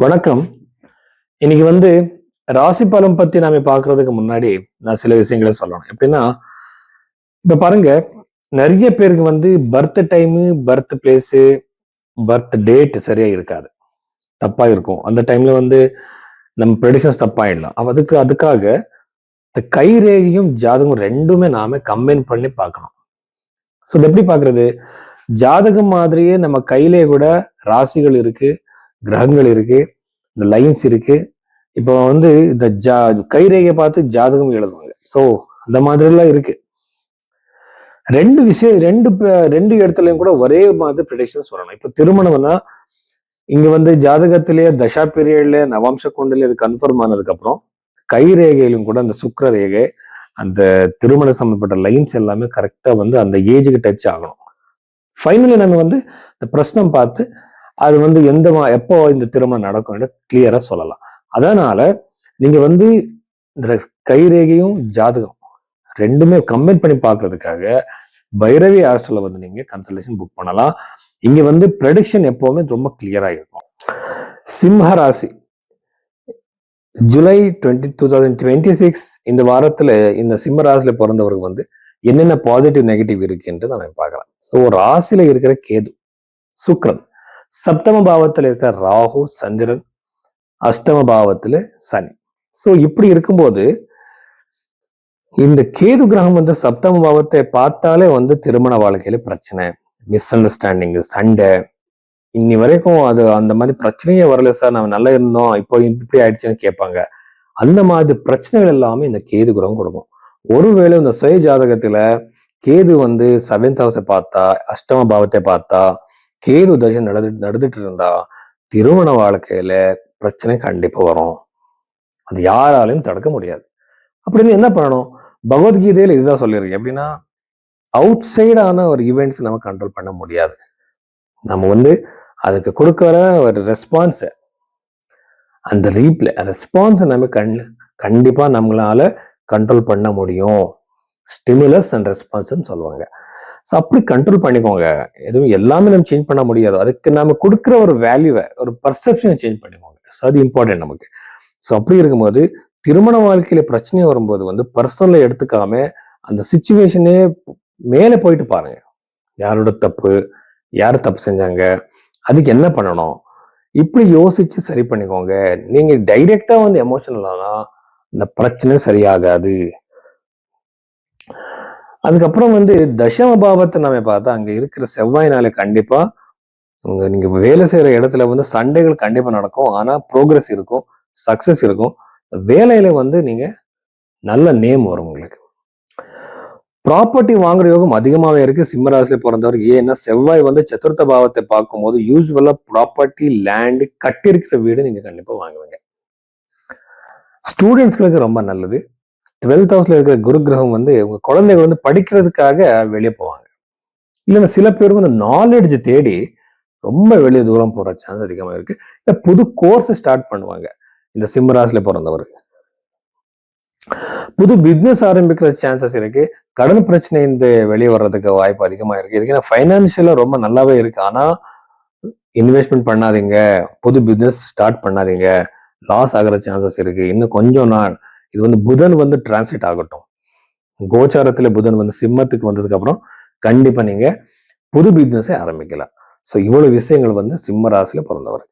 வணக்கம். இன்னைக்கு ராசி பலன் பத்தி நாம பாக்குறதுக்கு முன்னாடி நான் சில விஷயங்களை சொல்லணும். எப்படின்னா, இப்ப பாருங்க, நிறைய பேருக்கு birth time, birth place, birth date சரியா இருக்காது. தப்பா இருக்கும். அந்த டைம்ல நம்ம ப்ரெடிக்ஷன்ஸ் தப்பாயிடலாம். அதுக்காக இந்த கை ரேகையும் ஜாதகம் ரெண்டுமே நாம கம்பைன் பண்ணி பார்க்கணும். ஸோ இது எப்படி பார்க்கறது? ஜாதகம் மாதிரியே நம்ம கையிலே கூட ராசிகள் இருக்கு, கிரகங்கள் இருக்கு, இந்த லைன்ஸ் இருக்கு. இப்போ இந்த கைரேகையை பார்த்து ஜாதகம் எழுதுவாங்க. ஸோ அந்த மாதிரி எல்லாம் இருக்கு. ரெண்டு விஷயம் ரெண்டு இடத்துலயும் கூட ஒரே மாதிரி ப்ரெடிக்ஷன் சொல்லணும். இப்போ திருமணம்னா இங்க ஜாதகத்திலேயே தசா பீரியட்ல நவாம்ச குண்டல இது கன்ஃபார்ம் ஆனதுக்கு அப்புறம் கைரேகையிலும் கூட அந்த சுக்கிர ரேகை, அந்த திருமண சம்பந்தப்பட்ட லைன்ஸ் எல்லாமே கரெக்டா அந்த ஏஜுக்கு டச் ஆகணும். ஃபைனலி நம்ம இந்த பிரச்சனம் பார்த்து அது எப்போ இந்த திருமணம் நடக்கும் கிளியரா சொல்லலாம். அதனால நீங்க இந்த கைரேகையும் ஜாதகம் ரெண்டுமே கம்பைன் பண்ணி பார்க்கறதுக்காக பைரவி ஹாஸ்டல்ல நீங்க கன்சல்டேஷன் புக் பண்ணலாம். இங்க ப்ரெடிக்ஷன் எப்பவுமே ரொம்ப கிளியரா இருக்கும். சிம்ம ராசி ஜூலை 2026 இந்த வாரத்துல இந்த சிம்ம ராசியில பிறந்தவருக்கு என்னென்ன பாசிட்டிவ் நெகட்டிவ் இருக்குன்ட்டு நம்ம பார்க்கலாம். ஸோ ராசியில இருக்கிற கேது, சுக்ரன், சப்தம பாவத்துல இருக்கிற ராகு, சந்திரன், அஷ்டம பாவத்துல சனி. ஸோ இப்படி இருக்கும்போது இந்த கேது கிரகம் சப்தம பாவத்தை பார்த்தாலே திருமண வாழ்க்கையில பிரச்சனை, மிஸ் அண்டர்ஸ்டாண்டிங், சண்டை. இன்னி வரைக்கும் அது அந்த மாதிரி பிரச்சனையே வரல சார், நம்ம நல்லா இருந்தோம், இப்போ இப்படி ஆயிடுச்சுன்னு கேட்பாங்க. அந்த மாதிரி பிரச்சனைகள் எல்லாமே இந்த கேது கிரகம் கொடுக்கும். ஒருவேளை இந்த சுய ஜாதகத்துல கேது 7th ஹவுஸை பார்த்தா, அஷ்டம பாவத்தை பார்த்தா, கேது தசை நடந்துட்டு இருந்தா திருமண வாழ்க்கையில பிரச்சனை கண்டிப்பா வரும். அது யாராலையும் தடுக்க முடியாது. அப்படின்னு என்ன பண்ணணும்? பகவத்கீதையில இதுதான் சொல்லியிருக்கு. எப்படின்னா, அவுட் சைடான ஒரு ஈவெண்ட்ஸ் நம்ம கண்ட்ரோல் பண்ண முடியாது. நம்ம அதுக்கு கொடுக்கிற ஒரு ரெஸ்பான்ஸ், அந்த ரெஸ்பான்ஸை நம்ம கண்டிப்பா நம்மளால கண்ட்ரோல் பண்ண முடியும். ஸ்டிமுலஸ் அண்ட் ரெஸ்பான்ஸ்ன்னு சொல்லுவாங்க. ஸோ அப்படி கண்ட்ரோல் பண்ணிக்கோங்க. எதுவும் எல்லாமே நம்ம சேஞ்ச் பண்ண முடியாது. அதுக்கு நம்ம கொடுக்குற ஒரு வேல்யூவை, ஒரு பர்செப்ஷனை சேஞ்ச் பண்ணிக்கோங்க. ஸோ அது இம்பார்ட்டன்ட் நமக்கு. ஸோ அப்படி இருக்கும்போது திருமண வாழ்க்கையில பிரச்சனை வரும்போது பர்சனலை எடுத்துக்காம அந்த சிச்சுவேஷனே மேலே போயிட்டு பாருங்க. யாரோட தப்பு, யார் தப்பு செஞ்சாங்க, அதுக்கு என்ன பண்ணணும், இப்படி யோசிச்சு சரி பண்ணிக்கோங்க. நீங்க டைரக்டா எமோஷனலானா இந்த பிரச்சனை சரியாகாது. அதுக்கப்புறம் தசம பாவத்தை நம்ம பார்த்தா அங்க இருக்கிற செவ்வாய்னால கண்டிப்பா நீங்க வேலை செய்யற இடத்துல சண்டைகள் கண்டிப்பா நடக்கும். ஆனா ப்ரோக்ரஸ் இருக்கும், சக்சஸ் இருக்கும். வேலையில நீங்க நல்ல நேம் வரும் உங்களுக்கு. ப்ராப்பர்ட்டி வாங்குற யோகம் அதிகமாவே இருக்கு சிம்மராசில பிறந்தவருக்கு. ஏன்னா செவ்வாய் சதுர்த்த பாவத்தை பார்க்கும்போது யூஸ்வலா ப்ராப்பர்ட்டி, லேண்ட், கட்டியிருக்கிற வீடு நீங்க கண்டிப்பா வாங்குவீங்க. ஸ்டூடெண்ட்ஸ்களுக்கு ரொம்ப நல்லது. 12th ஹவுஸ்ல இருக்கிற குரு கிரகம் உங்க குழந்தைகள் படிக்கிறதுக்காக வெளியே போவாங்க. இல்லைன்னா சில பேர் நாலேஜ் தேடி ரொம்ப வெளியே தூரம் போற சான்ஸ் அதிகமா இருக்கு. இல்ல புது கோர்ஸ் ஸ்டார்ட் பண்ணுவாங்க. இந்த சிம்மராசில பிறந்தவருக்கு புது பிசினஸ் ஆரம்பிக்கிற சான்சஸ் இருக்கு. கடன் பிரச்சனை வெளியே வர்றதுக்கு வாய்ப்பு அதிகமா இருக்கு. இதுக்கு ஃபைனான்சியலா ரொம்ப நல்லாவே இருக்கு. ஆனா இன்வெஸ்ட்மெண்ட் பண்ணாதீங்க, புது பிசினஸ் ஸ்டார்ட் பண்ணாதீங்க, லாஸ் ஆகிற சான்சஸ் இருக்கு. இன்னும் கொஞ்சம் நாள் இது புதன் டிரான்சிட் ஆகட்டும். கோச்சாரத்துல புதன் சிம்மத்துக்கு வந்ததுக்கு அப்புறம் கண்டிப்பா நீங்க புது பிசினஸை ஆரம்பிக்கலாம். ஸோ இவ்வளவு விஷயங்கள் சிம்ம ராசியில பிறந்தவருக்கு.